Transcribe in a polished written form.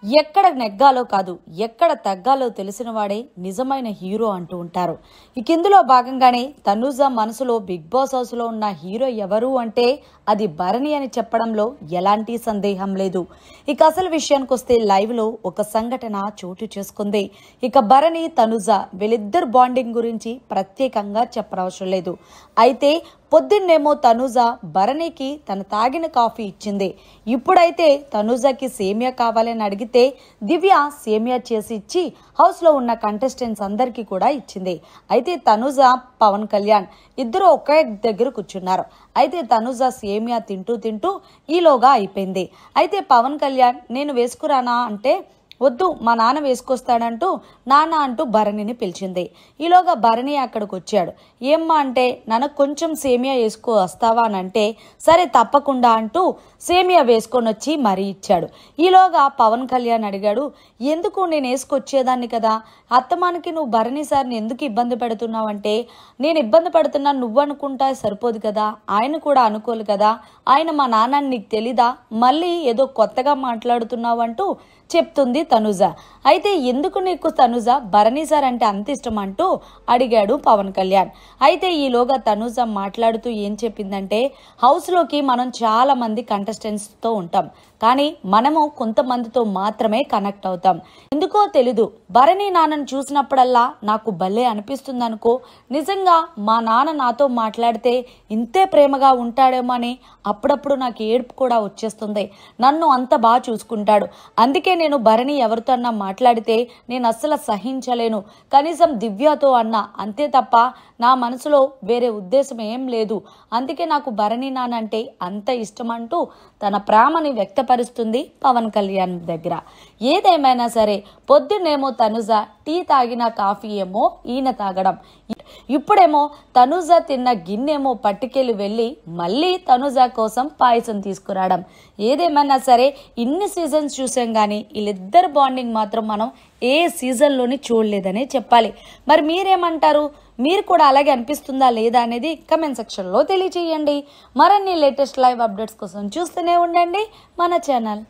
ఎక్కడ నెగ్గాలో కాదు ఎక్కడ తగ్గాలో తెలిసిన వాడే నిజమైన హీరో అంటూ ఉంటారు. ఇక ఇందులో భాగంగానే తనుజ మనసులో బిగ్ బాస్ హౌస్ లో ఉన్న హీరో ఎవరు అంటే అది భరణి అని చెప్పడంలో ఎలాంటి సందేహం లేదు. ఇక అసలు విషయానికి వస్తే లైవ్ లో ఒక సంఘటన చోటు చేసుకుంది. ఇక భరణి తనుజ వీళ్ళిద్దరు బాండింగ్ గురించి ప్రత్యేకంగా చెప్పనవసరం లేదు. అయితే పొద్దున్నేమో తనుజ భరణికి తను తాగిన కాఫీ ఇచ్చింది. ఇప్పుడైతే తనుజకి సేమియా కావాలని అడిగితే దివ్య సేమియా చేసి ఇచ్చి హౌస్ లో ఉన్న కంటెస్టెంట్స్ అందరికీ కూడా ఇచ్చింది. అయితే తనుజ పవన్ కళ్యాణ్ ఇద్దరు ఒకే దగ్గర కూర్చున్నారు. అయితే తనుజ సేమియా తింటూ తింటూ ఈలోగా అయిపోయింది. అయితే పవన్ కళ్యాణ్ నేను వేసుకురానా అంటే వద్దు మా నాన్న వేసుకొస్తాడంటూ నాన్న అంటూ భరణిని పిలిచింది. ఈలోగా భరణి అక్కడికి వచ్చాడు. ఏమ్మా అంటే నాకు కొంచెం సేమియా వేసుకో వస్తావా అని అంటే సరే తప్పకుండా అంటూ సేమియా వేసుకొని వచ్చి మరీ ఇచ్చాడు. ఈలోగా పవన్ కళ్యాణ్ అడిగాడు, ఎందుకు నేను వేసుకొచ్చేదాన్ని కదా, అత్తమానికి నువ్వు భరణి సార్ని ఎందుకు ఇబ్బంది పెడుతున్నావు అంటే నేను ఇబ్బంది పడుతున్నా నువ్వు అనుకుంటా సరిపోదు కదా, ఆయన కూడా అనుకోలు కదా, ఆయన మా నాన్న నీకు తెలీదా, మళ్ళీ ఏదో కొత్తగా మాట్లాడుతున్నావు అంటూ చెప్తుంది తనుజ. అయితే ఎందుకు నీకు తనుజ భరణి సార్ అంటే అంత ఇష్టం అంటూ అడిగాడు పవన్ కళ్యాణ్. అయితే ఈలోగా తనుజ మాట్లాడుతూ ఏం చెప్పిందంటే హౌస్ లోకి మనం చాలా మంది కంటెస్టెంట్స్ తో ఉంటాం, కానీ మనము కొంతమందితో మాత్రమే కనెక్ట్ అవుతాం. ఎందుకో తెలీదు భరణి నాన్నను చూసినప్పుడల్లా నాకు భలే అనిపిస్తుంది అనుకో, నిజంగా మా నాన్న నాతో మాట్లాడితే ఇంతే ప్రేమగా ఉంటాడేమో అని అప్పుడప్పుడు నాకు ఏడుపు కూడా వచ్చేస్తుంది. నన్ను అంత బాగా చూసుకుంటాడు. అందుకే నేను భరణి ఎవరితో అన్నా మాట్లాడితే నేను అస్సలు సహించలేను, కనీసం దివ్యతో అన్నా, అంతే తప్ప నా మనసులో వేరే ఉద్దేశం ఏం లేదు. అందుకే నాకు భరణి నాన్న అంటే అంత ఇష్టం అంటూ తన ప్రేమని వ్యక్తపరుస్తుంది పవన్ కళ్యాణ్ దగ్గర. ఏదేమైనా సరే పొద్దున్నేమో తనుజ టీ తాగిన కాఫీ ఏమో ఈయన తాగడం, ఇప్పుడేమో తనుజ తిన్న గిన్నెమో పట్టుకెళ్ళి వెళ్ళి మళ్ళీ తనుజ కోసం పాయసం తీసుకురావడం. ఏదేమైనా సరే ఇన్ని సీజన్స్ చూసాం కానీ వీళ్ళిద్దరు బాండింగ్ మాత్రం మనం ఏ సీజన్లోని చూడలేదనే చెప్పాలి. మరి మీరేమంటారు? మీరు కూడా అలాగే అనిపిస్తుందా లేదా అనేది కమెంట్ సెక్షన్లో తెలియజేయండి. మరిన్ని లేటెస్ట్ లైవ్ అప్డేట్స్ కోసం చూస్తూనే ఉండండి మన ఛానల్.